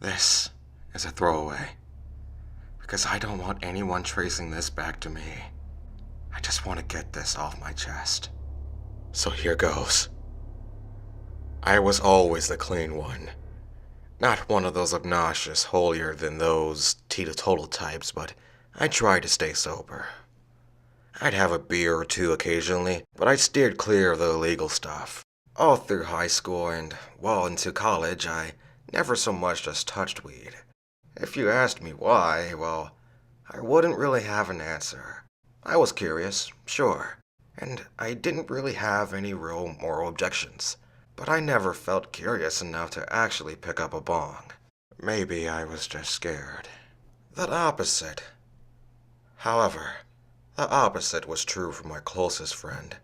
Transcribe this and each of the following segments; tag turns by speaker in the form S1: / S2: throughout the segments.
S1: This is a throwaway, because I don't want anyone tracing this back to me. I just want to get this off my chest. So here goes. I was always the clean one. Not one of those obnoxious, holier-than-those teetotal types, but I tried to stay sober. I'd have a beer or two occasionally, but I steered clear of the illegal stuff. All through high school and well into college, I never so much as touched weed. If you asked me why, well, I wouldn't really have an answer. I was curious, sure, and I didn't really have any real moral objections, but I never felt curious enough to actually pick up a bong. Maybe I was just scared. The opposite. However, the opposite was true for my closest friend,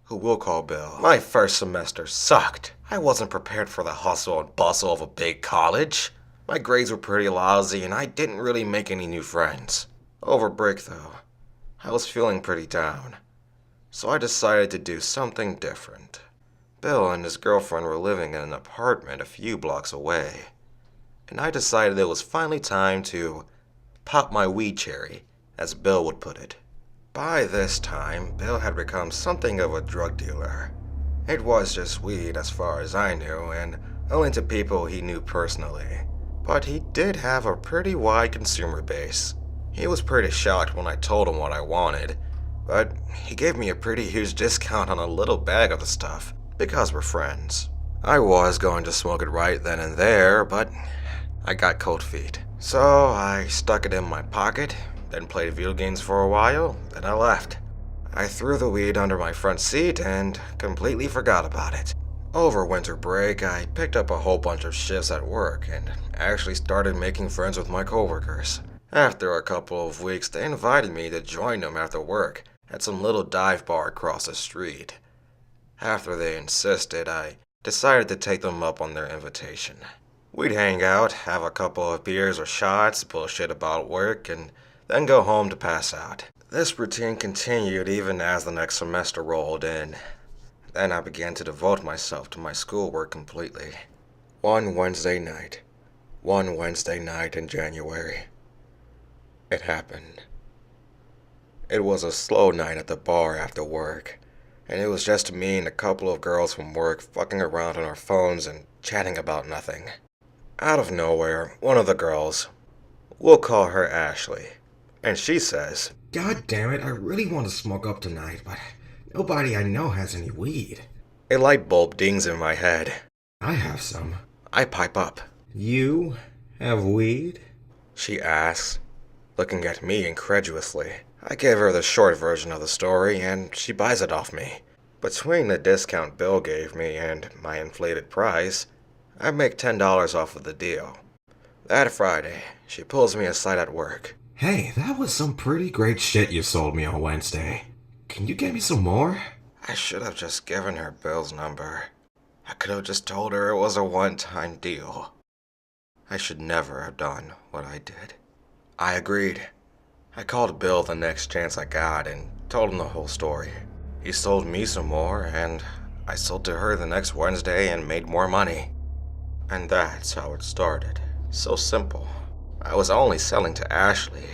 S1: who we'll call Bill. My first semester sucked. I wasn't prepared for the hustle and bustle of a big college. My grades were pretty lousy and I didn't really make any new friends. Over break though, I was feeling pretty down, so I decided to do something different. Bill and his girlfriend were living in an apartment a few blocks away, and I decided it was finally time to pop my weed cherry, as Bill would put it. By this time, Bill had become something of a drug dealer. It was just weed as far as I knew, and only to people he knew personally. But he did have a pretty wide consumer base. He was pretty shocked when I told him what I wanted, but he gave me a pretty huge discount on a little bag of the stuff, because we're friends. I was going to smoke it right then and there, but I got cold feet. So I stuck it in my pocket, then played video games for a while, then I left. I threw the weed under my front seat and completely forgot about it. Over winter break, I picked up a whole bunch of shifts at work and actually started making friends with my coworkers. After a couple of weeks, they invited me to join them after work at some little dive bar across the street. After they insisted, I decided to take them up on their invitation. We'd hang out, have a couple of beers or shots, bullshit about work, and then go home to pass out. This routine continued even as the next semester rolled in. Then I began to devote myself to my schoolwork completely. One Wednesday night in January, it happened. It was a slow night at the bar after work, and it was just me and a couple of girls from work fucking around on our phones and chatting about nothing. Out of nowhere, one of the girls, we'll call her Ashley, and she says, "God damn it, I really want to smoke up tonight, but nobody I know has any weed." A light bulb dings in my head. "I have some." I pipe up. "You have weed?" she asks, looking at me incredulously. I give her the short version of the story, and she buys it off me. Between the discount Bill gave me and my inflated price, I make $10 off of the deal. That Friday, she pulls me aside at work. "Hey, that was some pretty great shit you sold me on Wednesday. Can you get me some more?" I should have just given her Bill's number. I could have just told her it was a one-time deal. I should never have done what I did. I agreed. I called Bill the next chance I got and told him the whole story. He sold me some more, and I sold to her the next Wednesday and made more money. And that's how it started. So simple. I was only selling to Ashley,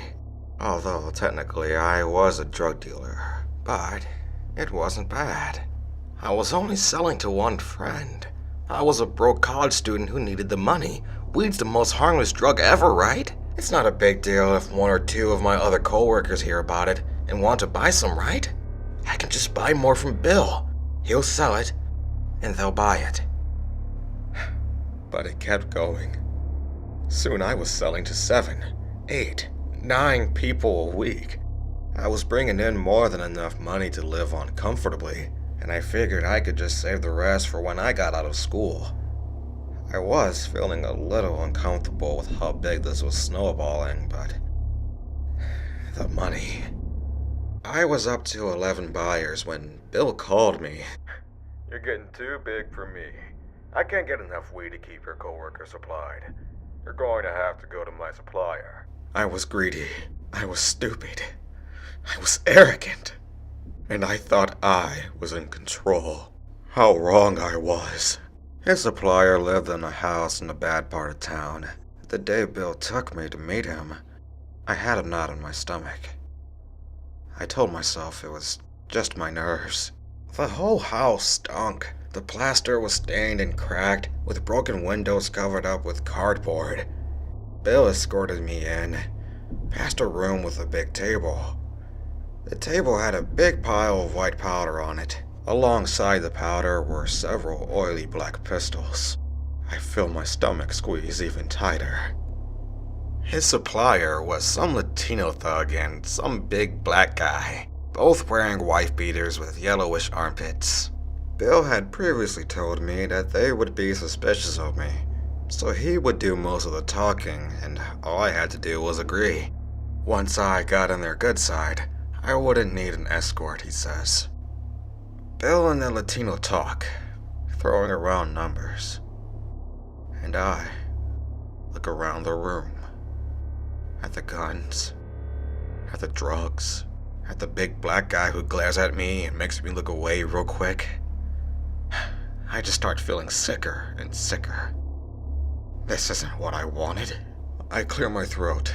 S1: although technically I was a drug dealer, but it wasn't bad. I was only selling to one friend. I was a broke college student who needed the money. Weed's the most harmless drug ever, right? It's not a big deal if one or two of my other coworkers hear about it and want to buy some, right? I can just buy more from Bill. He'll sell it, and they'll buy it. But it kept going. Soon I was selling to 7, 8, 9 people a week. I was bringing in more than enough money to live on comfortably, and I figured I could just save the rest for when I got out of school. I was feeling a little uncomfortable with how big this was snowballing, but the money. I was up to 11 buyers when Bill called me. "You're getting too big for me. I can't get enough weed to keep your coworker supplied. You're going to have to go to my supplier." I was greedy. I was stupid. I was arrogant. And I thought I was in control. How wrong I was. His supplier lived in a house in a bad part of town. The day Bill took me to meet him, I had a knot in my stomach. I told myself it was just my nerves. The whole house stunk. The plaster was stained and cracked, with broken windows covered up with cardboard. Bill escorted me in, past a room with a big table. The table had a big pile of white powder on it. Alongside the powder were several oily black pistols. I feel my stomach squeeze even tighter. His supplier was some Latino thug and some big black guy, both wearing wife beaters with yellowish armpits. Bill had previously told me that they would be suspicious of me, so he would do most of the talking, and all I had to do was agree. Once I got on their good side, I wouldn't need an escort, he says. Bill and the Latino talk, throwing around numbers. And I look around the room. At the guns, at the drugs, at the big black guy who glares at me and makes me look away real quick. I just start feeling sicker and sicker. This isn't what I wanted. I clear my throat.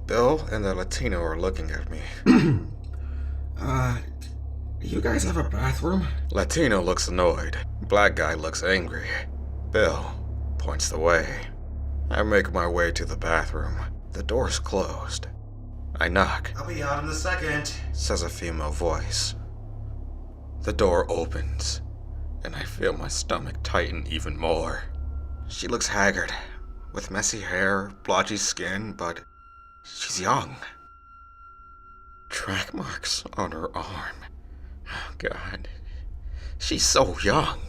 S1: Bill and the Latino are looking at me.
S2: You guys have a bathroom?
S1: Latino looks annoyed. Black guy looks angry. Bill points the way. I make my way to the bathroom. The door's closed. I knock.
S2: I'll be out in a second,
S1: says a female voice. The door opens, and I feel my stomach tighten even more. She looks haggard, with messy hair, blotchy skin, but she's young. Track marks on her arm. Oh, God. She's so young.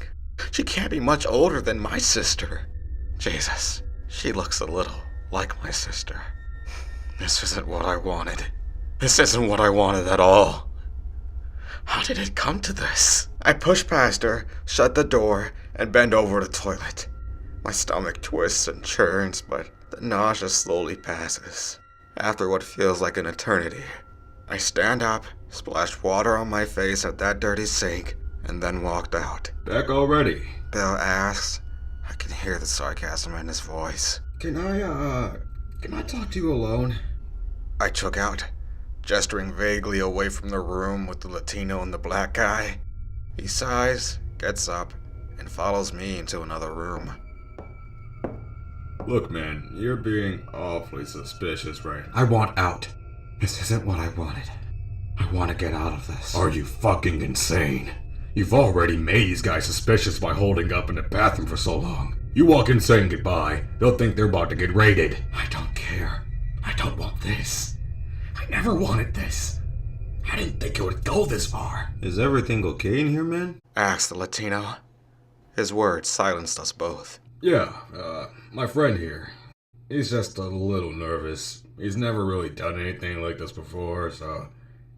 S1: She can't be much older than my sister. Jesus, she looks a little like my sister. This isn't what I wanted. This isn't what I wanted at all. How did it come to this? I push past her, shut the door, and bend over the toilet. My stomach twists and churns, but the nausea slowly passes. After what feels like an eternity, I stand up, splash water on my face at that dirty sink, and then walked out.
S2: Back already?
S1: Bill asks. I can hear the sarcasm in his voice.
S2: Can I talk to you alone?
S1: I choke out, gesturing vaguely away from the room with the Latino and the black guy. He sighs, gets up, and follows me into another room.
S2: Look, man, you're being awfully suspicious right now.
S3: I want out. This isn't what I wanted. I want to get out of this.
S2: Are you fucking insane? You've already made these guys suspicious by holding up in the bathroom for so long. You walk in saying goodbye, they'll think they're about to get raided.
S3: I don't care. I don't want this. I never wanted this. I didn't think it would go this far.
S2: Is everything okay in here, man?
S1: Asked the Latino. His words silenced us both.
S2: Yeah, my friend here. He's just a little nervous. He's never really done anything like this before, so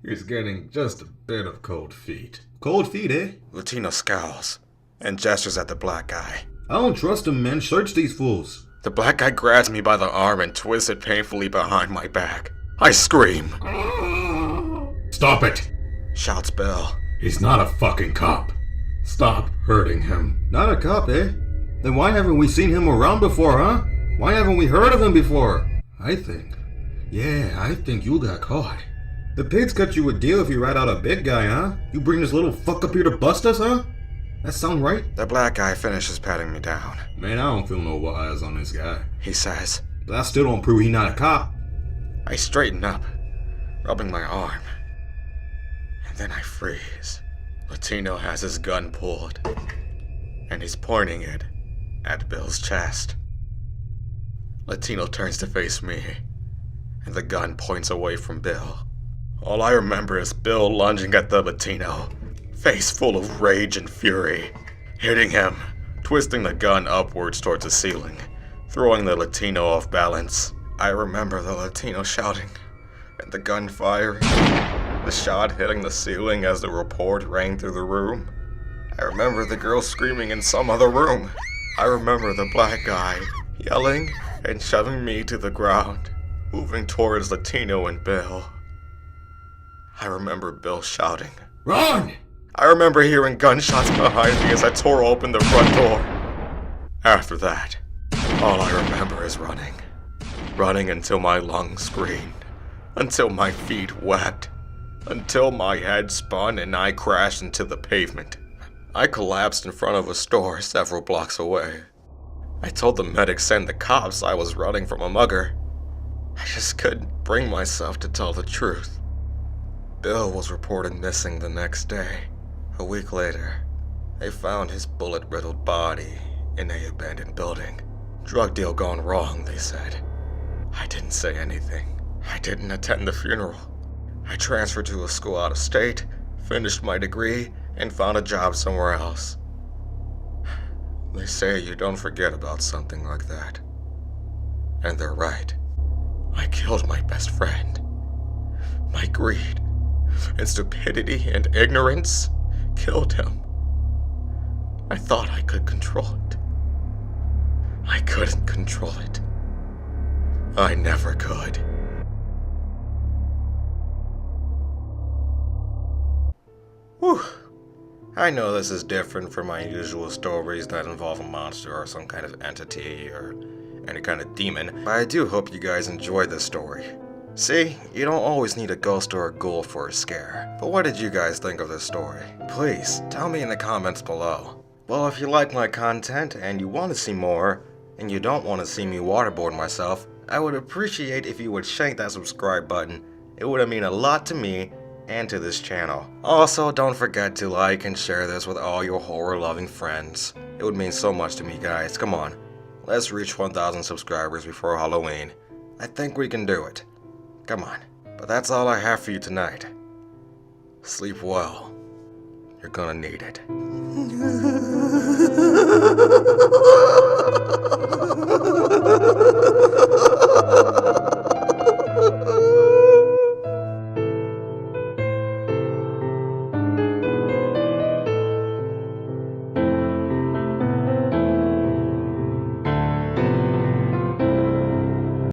S2: he's getting just a bit of cold feet. Cold feet, eh?
S1: Latino scowls and gestures at the black guy.
S2: I don't trust him, man. Search these fools.
S1: The black guy grabs me by the arm and twists it painfully behind my back. I scream.
S2: Stop it!
S1: Shouts Bill.
S2: He's not a fucking cop. Stop hurting him. Not a cop, eh? Then why haven't we seen him around before, huh? Why haven't we heard of him before? I think you got caught. The pigs cut you a deal if you rat out a big guy, huh? You bring this little fuck up here to bust us, huh? That sound right?
S1: The black guy finishes patting me down.
S2: Man, I don't feel no wise on this guy.
S1: He says.
S2: But I still don't prove he not a cop.
S1: I straighten up, rubbing my arm. And then I freeze. Latino has his gun pulled, and he's pointing it at Bill's chest. Latino turns to face me, and the gun points away from Bill. All I remember is Bill lunging at the Latino, face full of rage and fury, hitting him, twisting the gun upwards towards the ceiling, throwing the Latino off balance. I remember the Latino shouting, and the gun firing, the shot hitting the ceiling as the report rang through the room. I remember the girl screaming in some other room. I remember the black guy yelling and shoving me to the ground, moving towards Latino and Bill. I remember Bill shouting,
S3: Run!
S1: I remember hearing gunshots behind me as I tore open the front door. After that, all I remember is running. running until my lungs screamed, until my feet wept, until my head spun and I crashed into the pavement. I collapsed in front of a store several blocks away. I told the medics and the cops I was running from a mugger. I just couldn't bring myself to tell the truth. Bill was reported missing the next day. A week later, they found his bullet-riddled body in an abandoned building. Drug deal gone wrong, they said. I didn't say anything. I didn't attend the funeral. I transferred to a school out of state, finished my degree, and found a job somewhere else. They say you don't forget about something like that. And they're right. I killed my best friend. My greed and stupidity and ignorance killed him. I thought I could control it. I couldn't control it. I never could. Whew. I know this is different from my usual stories that involve a monster or some kind of entity or any kind of demon, but I do hope you guys enjoyed this story. See, you don't always need a ghost or a ghoul for a scare. But what did you guys think of this story? Please, tell me in the comments below. Well, if you like my content and you want to see more, and you don't want to see me waterboard myself, I would appreciate if you would shake that subscribe button. It would mean a lot to me and to this channel. Also, don't forget to like and share this with all your horror-loving friends. It would mean so much to me, guys. Come on, let's reach 1,000 subscribers before Halloween. I think we can do it. Come on. But that's all I have for you tonight. Sleep well. You're gonna need it.